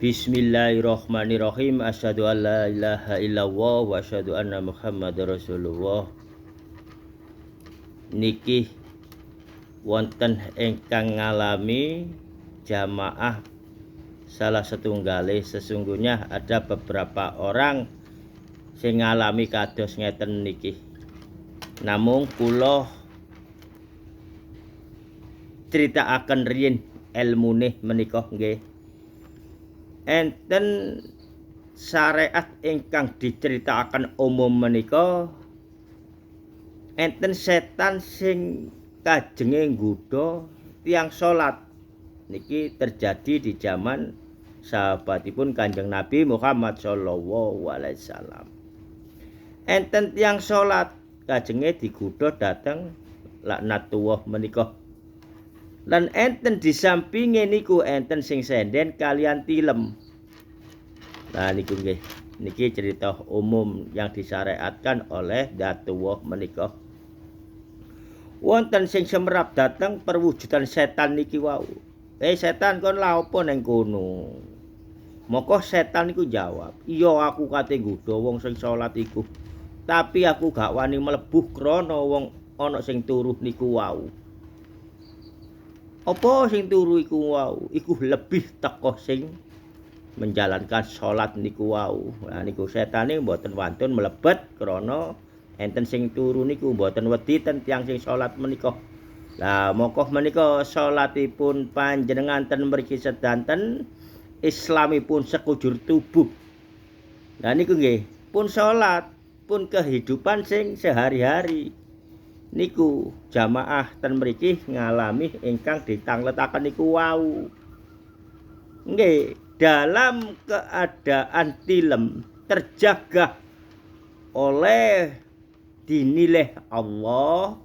Bismillahirrahmanirrahim. Asyhadu an la ilaha illallah wa asyhadu anna Muhammadar Rasulullah. Niki wonten ingkang ngalami jamaah salah setunggali. Sesungguhnya ada beberapa orang sing ngalami kados ngeten niki. Namung kula critakaken riyin ilmune menika nggih. Enten syariat ingkang diceritakan umum menika enten setan sing kajenge nggodha tiyang salat. Niki terjadi di zaman sahabatipun Kanjeng Nabi Muhammad sallallahu alaihi wasallam. Enten tiyang salat kajenge digodha dhateng laknatullah menika. Lan enten di sampinge niku enten sing senden kalian tilem. Nah niku nggih, niki cerita umum yang disyariatkan oleh Datullah menika. Wonten sing semerap dateng perwujudan setan niki wau. Setan kon lha opo ning kono? Moko setan niku jawab, "Iya aku kate nggodha wong sing salat iku. Tapi aku gak wani mlebu krana wong ana sing turu niku wau." Apa sing turu iku wau? Iku lebih teko sing menjalankan salat niku wau. Nah niku setane mboten wantun mlebet krana enten sing turu niku mboten wedi ten tiyang sing salat menika. Lah mongko menika salatipun panjenengan ten mriki sedanten, islamipun sekujur tubuh. Nah niku nggih, pun salat, pun kehidupan sing sehari-hari. Niku jamaah ten mriki ngalami ingkang ditangletaken niku wau. Nggih, dalam keadaan tilem terjaga oleh dinilai Allah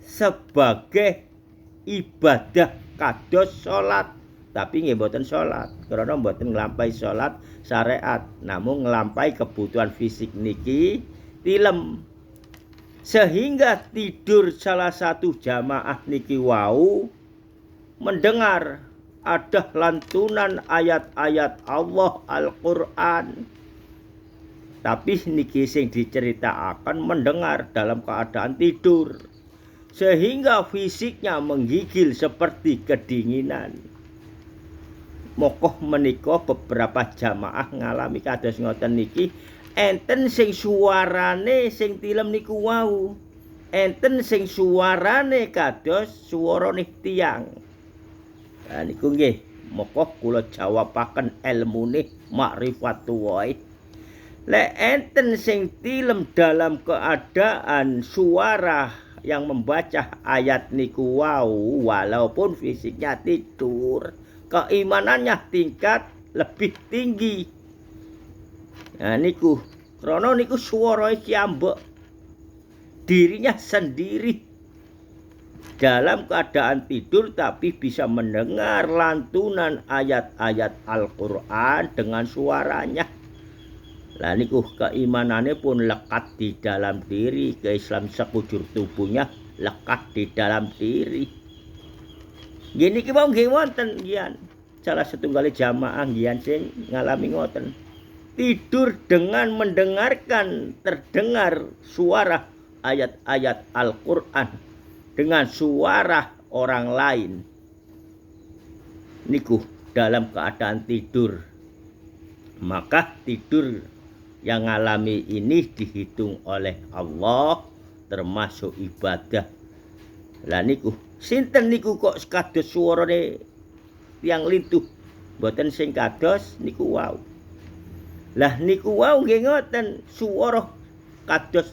sebagai ibadah kados salat. Tapi nggih mboten salat, karena mboten nglampahi salat syariat, namun nglampahi kebutuhan fisik niki tilem. Sehingga tidur salah satu jamaah niki wau mendengar ada lantunan ayat-ayat Allah Al-Qur'an. Tapi niki sing diceritakan mendengar dalam keadaan tidur. Sehingga fisiknya menggigil seperti kedinginan. Mokoh menika beberapa jamaah ngalami kados ngoten niki. Enten sing suarane sing tilem niku wau. Enten sing suarane kados suarane tiyang. Nah niku nggih, moko kula jawabaken ilmune makrifatullahi. Lek enten sing tilem dalam keadaan suara yang membaca ayat niku wau, walaupun fisiknya tidur, keimanannya tingkat lebih tinggi. Nah niku krana niku swara iki ambek dirinya sendiri dalam keadaan tidur tapi bisa mendengar lantunan ayat-ayat Al-Qur'an dengan suaranya. Lah niku keimanannya pun lekat di dalam diri, keislam sekujur tubuhnya lekat di dalam diri. Gini ki mau nggih wonten ngian salah setunggal jamaah ngian sing ngalami ngoten. Tidur dengan mendengarkan terdengar suara ayat-ayat Al-Qur'an dengan suara orang lain. Niku dalam keadaan tidur. Maka tidur yang ngalami ini dihitung oleh Allah termasuk ibadah. Lah niku sinten niku kok kados suarane tiyang lintuh. Mboten sing kados niku wau. Lah niku wau nggih ngoten, suara kados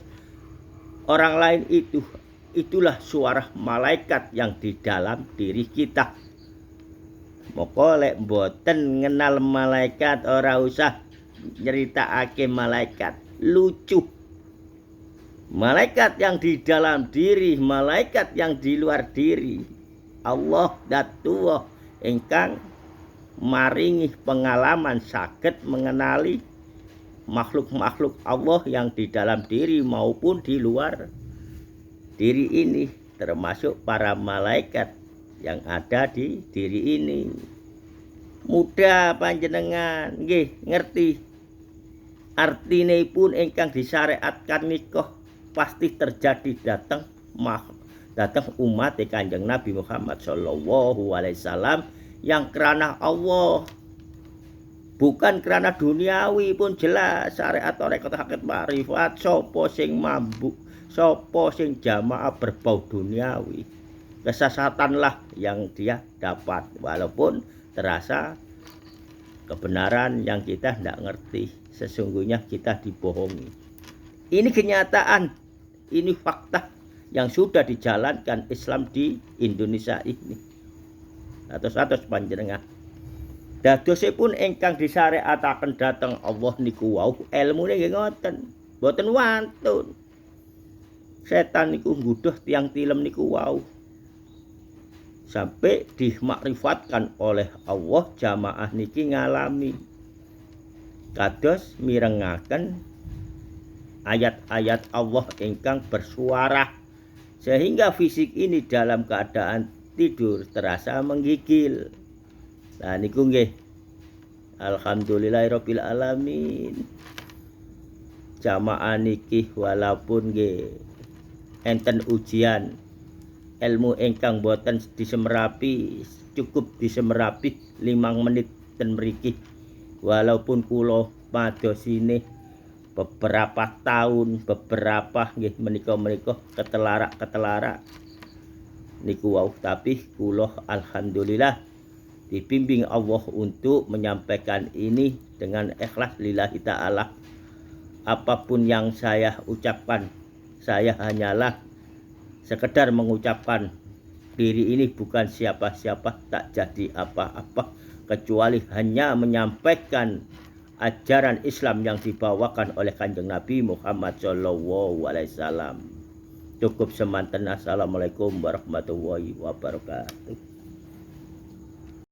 orang lain itu. Itulah suara malaikat yang di dalam diri kita. Moko lek mboten ngenal malaikat ora usah nyeritakake malaikat, lucu. Malaikat yang di dalam diri, malaikat yang di luar diri. Allah Datullah ingkang maringi pengalaman saged mengenali makhluk-makhluk Allah yang di dalam diri maupun di luar diri ini, termasuk para malaikat yang ada di diri ini. Mudah panjenengan nggih ngerti artinipun ingkang disyariatkan nikah pasti terjadi datang umat Kanjeng Nabi Muhammad sallallahu alaihi wasallam yang kerana Allah, bukan kerana duniawi pun jelas. Syariat tarekat hakikat marifat sapa sing mabuk, sapa sing jamaah berbau duniawi, kesesatanlah yang dia dapat, walaupun terasa kebenaran yang kita tidak ngerti. Sesungguhnya kita dibohongi. Ini kenyataan, ini fakta yang sudah dijalankan Islam di Indonesia ini. Atos-atos panjenengan. Dadosipun ingkang disyariataken dhateng Allah niku wau elmune nggih ngoten, boten wantun. Setan niku ngguduh tiang tilem niku wau. Sampai dimakrifatkan oleh Allah, jamaah niki ngalami kados mirengaken ayat-ayat Allah ingkang bersuara, sehingga fisik ini dalam keadaan tidur terasa menggigil. Nah niku nggih alhamdulillahirabbil alamin. Jamaah niki walaupun nggih enten ujian ilmu ingkang boten disemerapi, cukup disemerapi 5 menit ten mriki, walaupun kula madosine beberapa tahun, beberapa nggih menika ketelarak niku wau, tapi kula alhamdulillah dibimbing Allah untuk menyampaikan ini dengan ikhlas lillahi ta'ala. Apapun yang saya ucapkan, saya hanyalah sekedar mengucapkan diri ini bukan siapa-siapa, tak jadi apa-apa, kecuali hanya menyampaikan ajaran Islam yang dibawakan oleh Kanjeng Nabi Muhammad sallallahu alaihi wasallam. Cukup semanten. Assalamualaikum warahmatullahi wabarakatuh.